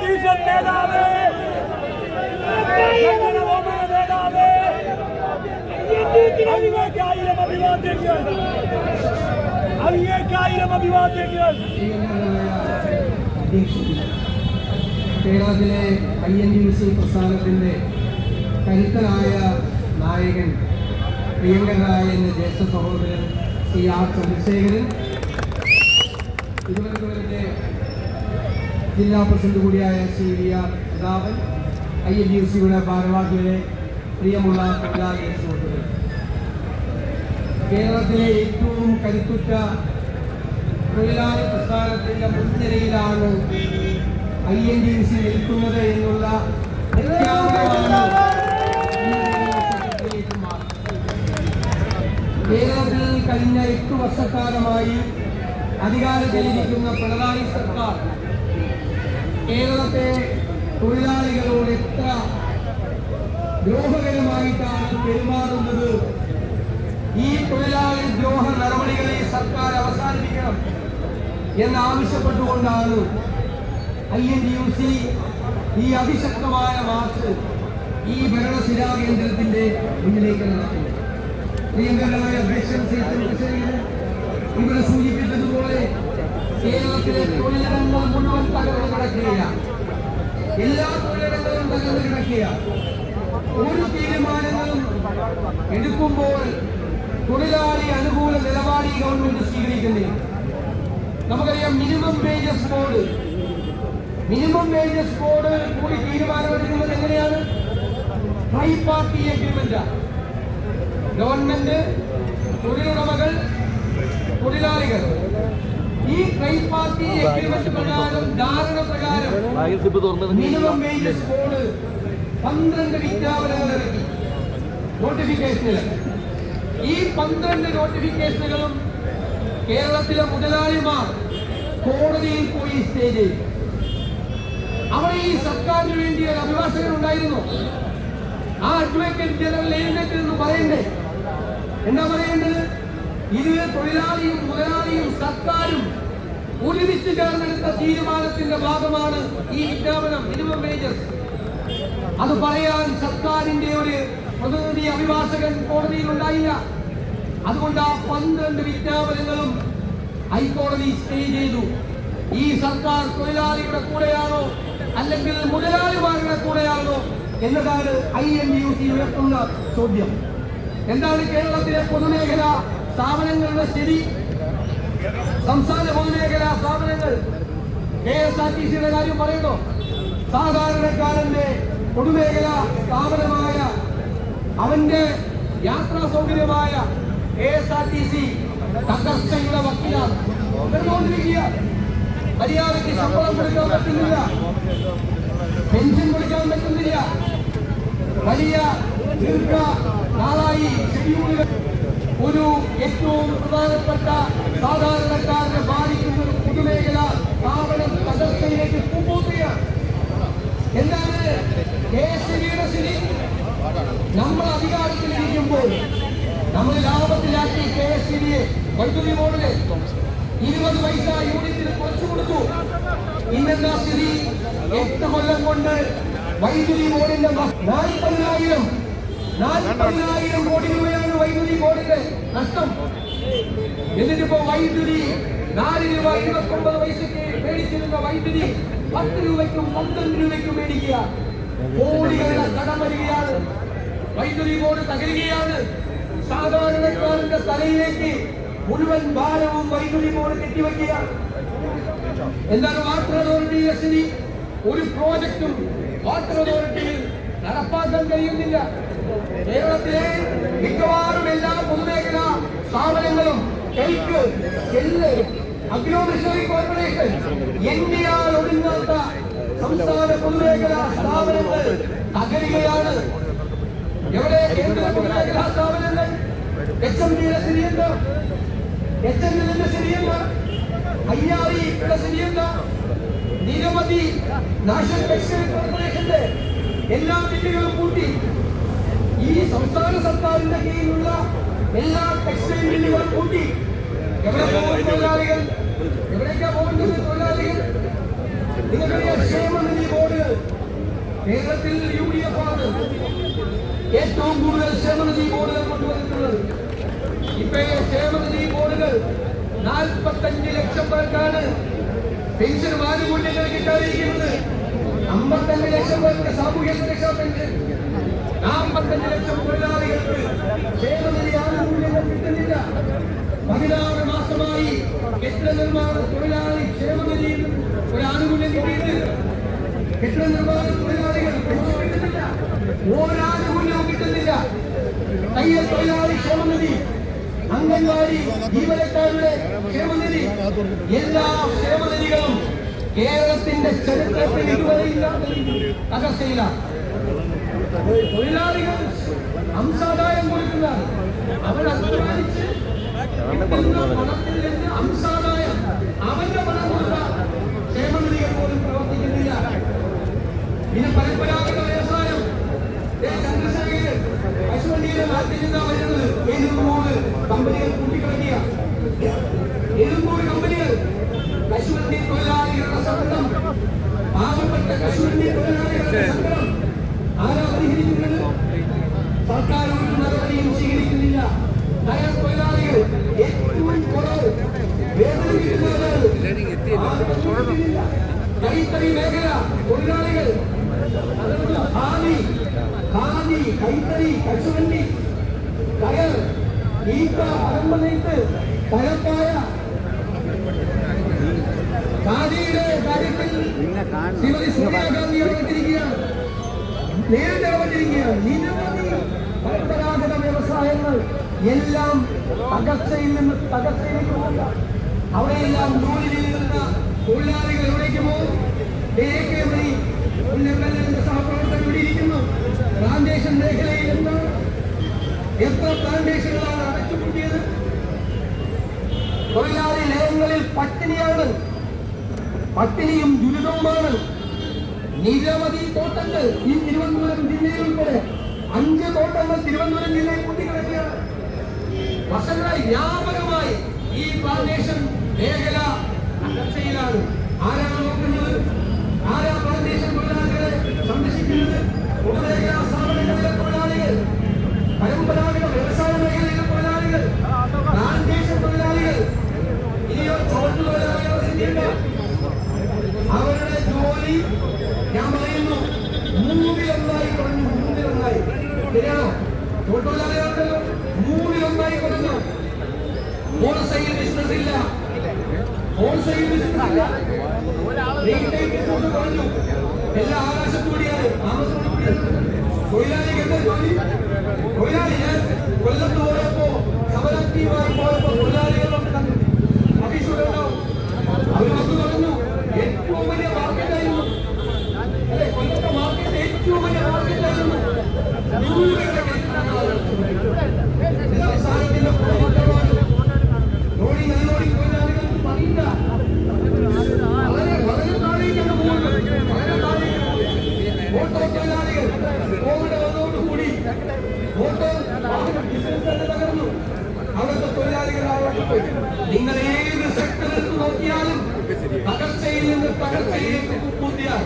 ജഗദീശൻ നേതാവേ, നേതാവേ, അങ്ങേക്കായിരം അഭിവാദ്യങ്ങൾ, അങ്ങേക്കായിരം അഭിവാദ്യങ്ങൾ. കേരളത്തിലെ INTUC പ്രസ്ഥാനത്തിന്റെ കരുത്തനായ നായകൻ, പ്രിയങ്കരനായ എന്റെ ജ്യേഷ്ഠ സഹോദരൻ ശ്രീ R ചന്ദ്രശേഖരൻ, തിരുവനന്തപുരത്തെ ജില്ലാ പ്രസിഡന്റ് കൂടിയായ ശ്രീ VR പ്രതാപൻ, INTUCയുടെ ഭാരവാഹികളെ, പ്രിയമുള്ള തൊഴിലാളി സുഹൃത്തുക്കൾ, കേരളത്തിലെ ഏറ്റവും കരുത്തുറ്റ തൊഴിലാളി പ്രസ്ഥാനത്തിന്റെ മുൻനിരയിലാണ് INTUC നിൽക്കുന്നത് എന്നുള്ള കേരളത്തിൽ കഴിഞ്ഞ 8 വർഷക്കാലമായി അധികാരത്തിലിരിക്കുന്ന പിണറായി സർക്കാർ കേരളത്തെ തൊഴിലാളികളോട് എത്ര ദ്രോഹകരമായിട്ടാണ് പെരുമാറുന്നത്. ഈ തൊഴിലാളി ദ്രോഹ നടപടികളെ സർക്കാർ അവസാനിപ്പിക്കണം എന്നാവശ്യപ്പെട്ടുകൊണ്ടാണ് INTUC ഈ അതിശക്തമായ മാർച്ച് ഈ ഭരണസിരാ കേന്ദ്രത്തിന്റെ മുന്നിലേക്ക് നടത്തുന്നു. പ്രിയങ്കരനായ അധ്യക്ഷൻ ശ്രീ ചന്ദ്രശേഖരൻ ഇവിടെ സൂചിപ്പിച്ചതുപോലെ കേരളത്തിലെ തൊഴിലിടങ്ങൾ മുഴുവൻ തകർന്നു കിടക്കുകയാണ്. എല്ലാ തൊഴിലിടങ്ങളും തകർന്നു കിടക്കുകയാണ്. ഒരു തീരുമാനങ്ങളും എടുക്കുമ്പോൾ തൊഴിലാളി അനുകൂല നിലപാട് ഈ ഗവൺമെന്റ് സ്വീകരിക്കുന്നില്ല. നമുക്കറിയാം, മിനിമം വേജസ് ബോർഡ് കൂടി തീരുമാനമെടുക്കുന്നത് എങ്ങനെയാണ്? Try party agreement. ഗവൺമെന്റ്, തൊഴിലുടമകൾ, തൊഴിലാളികൾ ഈ ട്രൈ പാർട്ടി അഗ്രിമെന്റ് പ്രകാരം, ധാരണ പ്രകാരം മിനിമം വേജസ് ബോർഡ് 12 വിജ്ഞാപനങ്ങൾ ഇറക്കി, നോട്ടിഫിക്കേഷനിൽ. ഈ 12 നോട്ടിഫിക്കേഷനുകളും കേരളത്തിലെ മുതലാളിമാർ കോടതിയിൽ പോയി സ്റ്റേ ചെയ്തു. അവിടെ ഈ സർക്കാരിന് വേണ്ടി ഒരു അഭിഭാഷകൻ ഉണ്ടായിരുന്നു. ആ അഡ്വക്കേറ്റ് ജനറൽ എഴുന്നേറ്റ് എന്ന് പറയണ്ടേ? എന്താ പറയേണ്ടത്? ഇത് തൊഴിലാളിയും മുതലാളിയും സർക്കാരും ഒരുമിച്ച് ചേർന്നെടുത്ത തീരുമാനത്തിന്റെ ഭാഗമാണ് ഈ വിജ്ഞാപനം, മിനിമം വേജസ്. അത് പറയാൻ സർക്കാരിന്റെ ഒരു പ്രതിനിധി അഭിഭാഷകൻ കോടതിയിൽ ഉണ്ടായില്ല. അതുകൊണ്ട് ആ 12 വിജ്ഞാപനങ്ങളും ഹൈക്കോടതി സ്റ്റേ ചെയ്തു. ഈ സർക്കാർ തൊഴിലാളിയുടെ കൂടെയാണോ അല്ലെങ്കിൽ മുതലാളിമാരുടെ കൂടെയാണോ എന്നതാണ് INTUC ഉയർത്തുന്ന ചോദ്യം. എന്താണ് കേരളത്തിലെ പൊതുമേഖലാ സ്ഥാപനങ്ങളുടെ സ്ഥിതി? സംസ്ഥാന പൊതുമേഖലാ സ്ഥാപനങ്ങൾ, KSRTCയുടെ കാര്യം പറയുന്നു. സാധാരണക്കാരന്റെ പൊതുമേഖലാ സ്ഥാപനമായ, അവന്റെ യാത്രാ സൗകര്യമായ KSRTC തകർച്ചയുടെ വക്കിലാണ്. മര്യാദയ്ക്ക് ശമ്പളം കൊടുക്കാൻ പറ്റുന്നില്ല, പെൻഷൻ കൊടുക്കാൻ പറ്റുന്നില്ല. വലിയ ദീർഘ നാളായി ഷെഡ്യൂളുകൾ ഒരു ഏറ്റവും പ്രധാനപ്പെട്ട സാധാരണക്കാരനെ ബാധിക്കുന്ന ഒരു പൊതുമേഖല സ്ഥാപനം തകർച്ചയിലേക്ക് പോകുകയാണ്. എന്താണ് KSCBയുടെ സ്ഥിതി? നമ്മൾ അധികാരത്തിലിരിക്കുമ്പോൾ നമ്മൾ ലാഭത്തിലാക്കി KSCBയെ, വൈദ്യുതി ബോർഡിനെ 20 പൈസ യൂണിറ്റിന് കുറച്ചു കൊടുത്തു. ഇന്നെന്താ സ്ഥിതി? 8 കൊല്ലം കൊണ്ട് വൈദ്യുതി ബോർഡിന്റെ 40,000 കോടി രൂപയാണ് വൈദ്യുതി ബോർഡിന്റെ നഷ്ടം. എന്നിട്ടിപ്പോ വൈദ്യുതി 4 രൂപ 29 പൈസക്ക് മേടിച്ചിരുന്ന വൈദ്യുതി 10 രൂപയ്ക്കും 12 രൂപയ്ക്കും മേടിക്കുക. കോടികളുടെ കടം വരികയാണ്. വൈദ്യുതി ബോർഡ് തകരുകയാണ്. സാധാരണക്കാരന്റെ തലയിലേക്ക് മുഴുവൻ ഭാരവും വൈദ്യുതി ബോർഡ് കെട്ടിവയ്ക്കുക. എന്താണ് വാട്ടർ അതോറിറ്റിയുടെ സ്ഥിതി? ഒരു പ്രോജക്റ്റും വാട്ടർ അതോറിറ്റിയിൽ നടപ്പാക്കാൻ കഴിയുന്നില്ല. കേരളത്തിലെ മിക്കവാറും എല്ലാ പൊതുമേഖലാ സ്ഥാപനങ്ങളും, അഗ്രോ മിഷണറി കോർപ്പറേഷൻ, എൻഡിആർ ഒടുങ്ങാത്ത സംസ്ഥാന പൊതുമേഖലാ സ്ഥാപനങ്ങൾ തകരുകയാണ്. എവിടെ കേന്ദ്ര പൊതുമേഖലാ സ്ഥാപനങ്ങൾ? HMDയുടെ സ്ഥിതിയുണ്ട്, HMLന്റെ സ്ഥിതിയുണ്ട്, IREയുടെ സ്ഥിതിയുണ്ട്. നിരവധി നാഷണൽ ടെക്സ്റ്റൈൽ കോർപ്പറേഷന്റെ എല്ലാ മില്ലുകളും പൂട്ടി. ഈ സംസ്ഥാന സർക്കാരിന്റെ കീഴിലുള്ള എല്ലാ ടെക്സ്റ്റൈൽ മില്ലുകളും പൂട്ടി. എവിടെ പോകുന്ന തൊഴിലാളികൾ? എവിടേക്കാ പോകുന്നത് തൊഴിലാളികൾ? നിങ്ങളുടെ ക്ഷേമനിധി കേരളത്തിൽ UDF ആണ് ഏറ്റവും കൂടുതൽ ക്ഷേമനിധി ബോർഡുകൾ കൊണ്ടുവന്നിട്ടുള്ളത്. ഇപ്പൊ ക്ഷേമനിധി ബോർഡുകൾ 45 ലക്ഷം പേർക്കാണ് പെൻഷനും ആനുകൂല്യങ്ങൾ കിട്ടാതിരിക്കുന്നത്. 55 ലക്ഷം പേർക്ക് സാമൂഹ്യ സുരക്ഷാ പെൻഷൻ, 45 ലക്ഷം തൊഴിലാളികൾക്ക് ക്ഷേമനിധി ആനുകൂല്യങ്ങൾ കിട്ടുന്നില്ല. 16 മാസമായി കെട്ടിട നിർമ്മാണ തൊഴിലാളി ക്ഷേമനിധിയിൽ ഒരു ആനുകൂല്യം കിട്ടിയിട്ടില്ല. കെട്ടിട നിർമ്മാണ തൊഴിലാളികൾ പെൻഷൻ കിട്ടുന്നില്ല, ഒരാനുകൂല്യവും കിട്ടുന്നില്ല. തയ്യൽ തൊഴിലാളി ക്ഷേമനിധി, അംഗൻവാടി ജീവനക്കാരുടെ ക്ഷേമനിധി, എല്ലാ ക്ഷേമനിധികളും കേരളത്തിന്റെ ചരിത്രത്തിൽ ഇതുവരെ ഇല്ലാത്ത തകർച്ചയിലാണ്. തൊഴിലാളികൾ അംശാദായം കൊടുക്കുന്ന അവർ അധ്വാനിച്ച് പണത്തിൽ നിന്ന് അംശാദായം അവന്റെ പണം കൊടുത്ത ക്ഷേമനിധികൾ പോലും പ്രവർത്തിക്കുന്നില്ല. പിന്നെ പരമ്പരാഗത വ്യവസായം ചന്ദ്രശേഖരൻ പശുവണ്ടിയുടെ നാട്ടിൽ നിന്നാ വരുന്നത്. 700 കമ്പനികൾ കൂട്ടിക്കളഞ്ഞ 700 കമ്പനികൾ കശുവണ്ടി തൊഴിലാളികളുടെ സംഘം, പാവപ്പെട്ട കശുവണ്ടി തൊഴിലാളികളുടെ സംഘം ആരാ പരിഹരിക്കുന്നത്? സർക്കാർ ഒരു നടപടിയും സ്വീകരിക്കുന്നില്ല. കയർ തൊഴിലാളികൾ ഏറ്റവും കുറവ് വേതനം കിട്ടുന്നവരാണ്. കൈത്തറി മേഖല തൊഴിലാളികൾ, ഖാദി, കൈത്തറി, കശുവണ്ടി, കയർ, ഈക്ക, പരമ്പനയിട്ട്, കയർക്കായ, ഖാദിയുടെ കാര്യത്തിൽ ശ്രീമതി സോണിയാഗാന്ധി ഇടപെട്ടിരിക്കുകയാണ്, നേരിട്ട് ഇടപെട്ടിരിക്കുകയാണ്. നിരവധി പരമ്പരാഗത വ്യവസായങ്ങൾ എല്ലാം തകർച്ചയിൽ നിന്ന് തകർച്ചയിലേക്ക് പോകില്ല. അവിടെയെല്ലാം ജോലി ചെയ്യുന്ന തൊഴിലാളികൾ എവിടേക്ക് പോകും? സഹപ്രവർത്തകർ ഇവിടെ ഇരിക്കുന്നു. പ്ലാന്റേഷൻ മേഖലയിൽ എന്താണ്, എത്ര പ്ലാന്റേഷനുകളാണ് അടച്ചുപൂട്ടിയത്? തൊഴിലാളി ലയങ്ങളിൽ പട്ടിണിയാണ്, പട്ടിണിയും ദുരിതവുമാണ്. നിരവധി തോട്ടങ്ങൾ ഈ തിരുവനന്തപുരം ജില്ലയിൽ ഉൾപ്പെടെ 5 തോട്ടങ്ങൾ തിരുവനന്തപുരം ജില്ലയിൽ കൂട്ടിക്കിടക്കുകയാണ്. വർഷങ്ങളായി വ്യാപകമായി ഈ പ്ലാന്റേഷൻ മേഖല തകർച്ചയിലാണ്. ആരാണ് നോക്കുന്നത്? ആരാ പ്ലാന്റേഷൻ തൊഴിലാളികളെ സംരക്ഷിക്കുന്നത്? പൊതുമേഖലാ സ്ഥാപനങ്ങളിലെ തൊഴിലാളികൾ, പരമ്പരാഗത വ്യവസായ മേഖലയിലെ തൊഴിലാളികൾ, പ്ലാന്റേഷൻ തൊഴിലാളികൾ, ഇനിയോ ചോട്ട് തൊഴിലാളികൾ ചിന്തിക്കേണ്ട. അവരുടെ ജോലി ഞാൻ പറയുന്നു 3-1 കുറഞ്ഞു. 3-1 ശരിയാണോ? തൊഴിലാളികളുണ്ടല്ലോ, 3-1 കുറഞ്ഞു. ഹോൾസെയിൽ ബിസിനസ് ഇല്ല, ഹോൾസെയിൽ ബിസിനസ് ഇല്ല, റീറ്റെയിൽ ബിസിനസ് കുറഞ്ഞു. എല്ലാ ആകാശത്തൂടിയാണ്, താമസത്തോടുകൂടിയാണ്. തൊഴിലാളിക്ക് എന്താ ജോലി? തൊഴിലാളി ഞാൻ കൊല്ലത്ത് പോയപ്പോ സമരാക്റ്റീവായി പോയപ്പോ തൊഴിലാളികളൊക്കെ കണ്ടു. അഭിഷേകണ്ടാവും. അവർ വന്നു പറഞ്ഞു ഏറ്റവും വലിയ മാർക്കറ്റായിരുന്നു അല്ലെ, കൊല്ലത്തെ മാർക്കറ്റ് ഏറ്റവും വലിയ മാർക്കറ്റായിരുന്നു. വ്യവസായത്തിന്റെ ലോറി നെല്ലോടി തൊഴിലാളികൾക്ക് പറയില്ല. വളരെ താഴേക്കാണ് പോകുന്നത്, വളരെ താഴേക്ക് പോകുന്നത്. ഓട്ടോ തൊഴിലാളികൾ കോവിഡ് വന്നതോടുകൂടി ഓട്ടോ ബിസിനസ് തന്നെ തകർന്നു. അവിടുത്തെ തൊഴിലാളികൾ അവിടെ പോയി. നിങ്ങൾ ഏത് സെക്ടറിൽ നോക്കിയാലും തകർച്ചയിൽ നിന്ന് തകർച്ചയിലേക്ക് കൂട്ടിയാൽ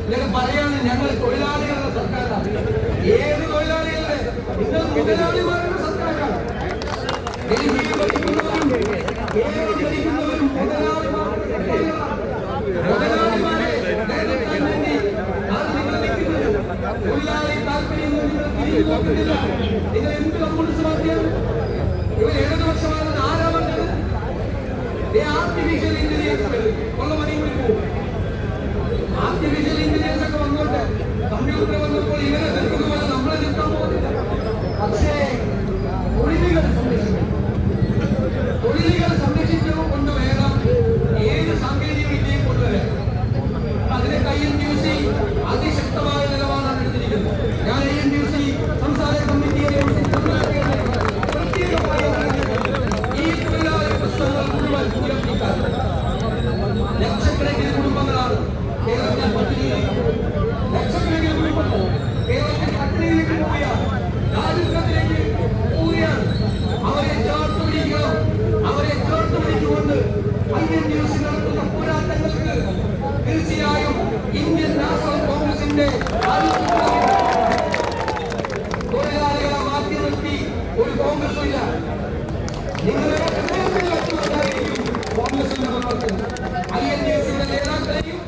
ഇതൊക്കെ പറയാണ് ഞങ്ങൾ തൊഴിലാളികളുടെ സർക്കാരാണ്. ഏത് തൊഴിലാളികളുടെ? നിങ്ങൾ മുതലാളിമാരുടെ സർക്കാരാണ്. ഡൽഹിയിൽ ഭരിക്കുന്നവരും കേരളം ഭരിക്കുന്നവരും മുതലാളിമാരുടെ സർക്കാരുകളാണ്. മുതലാളിമാരെ നേരിടാൻ വേണ്ടി ആണ് നിങ്ങൾ നിൽക്കുന്നത്. തൊഴിലാളി താല്പര്യം നിങ്ങൾ തിരിഞ്ഞു നോക്കുന്നില്ല. നിങ്ങൾ എന്ത് കമ്മ്യൂണിസ്റ്റ് പാർട്ടിയാണ്? ഇവർ ഇടതുപക്ഷമാണെന്ന് ആരാ പറഞ്ഞത്? ആർട്ടിഫിഷ്യൽ ഇന്റലിജൻസ് കൊള്ള മതി പോകും. ആർട്ടിഫിഷ്യൽ ഇന്റലിജൻസ് ഒക്കെ വന്നോട്ടെ, കമ്പ്യൂട്ടർ വന്നപ്പോൾ ഇവരെ എതിർക്കുന്നതുപോലെ നമ്മളെ നിർത്താൻ പോകുന്നില്ല. പക്ഷേ തൊഴിലുകൾ സംരക്ഷിച്ചത് കൊണ്ട് വേണം ഏത് സാങ്കേതിക വിദ്യയും കൊണ്ടുവരാൻ. അതിനെ INTUC അതിശക്തമായ നിലപാടാണ് എടുത്തിരിക്കുന്നത്. ഞാൻ INTUC സംസ്ഥാന കമ്മിറ്റിയെ പ്രത്യേകമായി ഈ തൊഴിലാളി പ്രശ്നങ്ങൾ മുഴുവൻ ഉയർത്തിക്കാൻ. ലക്ഷക്കണക്കിന് കുടുംബങ്ങളാണ് കേരളത്തിൽ പട്ടിണിയിലേക്ക് പോകുന്നത്. ലക്ഷക്കണക്കിന് കുടുംബങ്ങൾ കേരളത്തിൽ പട്ടിണിയിലേക്ക് പോവുകയാണ്, ദാരിദ്ര്യത്തിലേക്ക് പോവുകയാണ്. അവരെ ചേർത്ത് പിടിക്കണം, അവരെ തൊഴിലാളികളുടെ തൊഴിലാളികളെ മാറ്റി നിർത്തി ഒരു കോൺഗ്രസും ഇല്ല. നിങ്ങളുടെ ഹൃദയത്തിൽ വെച്ചുകൊണ്ടായിരിക്കും കോൺഗ്രസിന്റെ പ്രവർത്തനം. INDFയുടെ നേതാക്കളെയും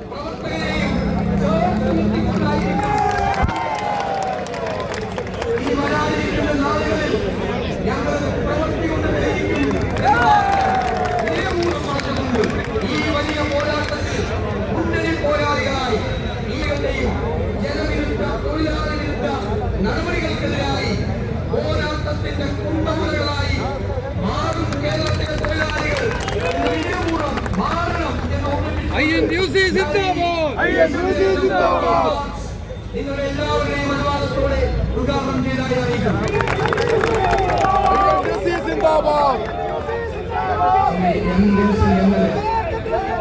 പ്രവർത്തകരെയും ചേർത്ത് നിർത്തിക്കൊണ്ടായിരിക്കും ഈ വരാനിരിക്കുന്ന നാളുകളിൽ ഞങ്ങൾ പ്രവർത്തിക്കൊണ്ടേയിരിക്കും. ഈ വലിയ പോരാട്ടത്തിൽ മുന്നണി പോരാളികളായി ലീഗിന്റെയും ജനവിരുദ്ധ തൊഴിലാളി വിരുദ്ധ നടപടികൾക്കെതിരായി പോരാട്ടത്തിന്റെ കുണ്ടമുലകളായി മാറും കേരളത്തിലെ തൊഴിലാളികൾ മാറണം എന്ന് നിങ്ങളുടെ എല്ലാവരുടെയും അനുവാദത്തോടെ ഉദ്ഘാടനം ചെയ്തതായി അറിയിക്കും.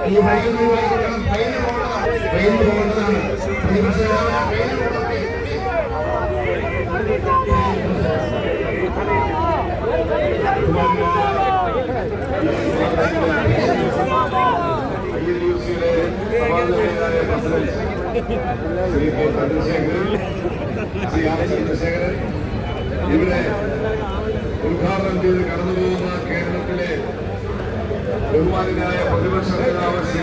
ഈ വൈകുന്നേരം ട്രെയിന് പോകേണ്ടതാണ്. പ്രതിപക്ഷ ട്രെയിന് ചന്ദ്രശേഖരൻ ഇവിടെ ഉദ്ഘാടനം ചെയ്ത് കടന്നുപോകുന്ന കേരളത്തിലെ ബഹുമാനായ പ്രതിപക്ഷ നേതാവ് ശ്രീ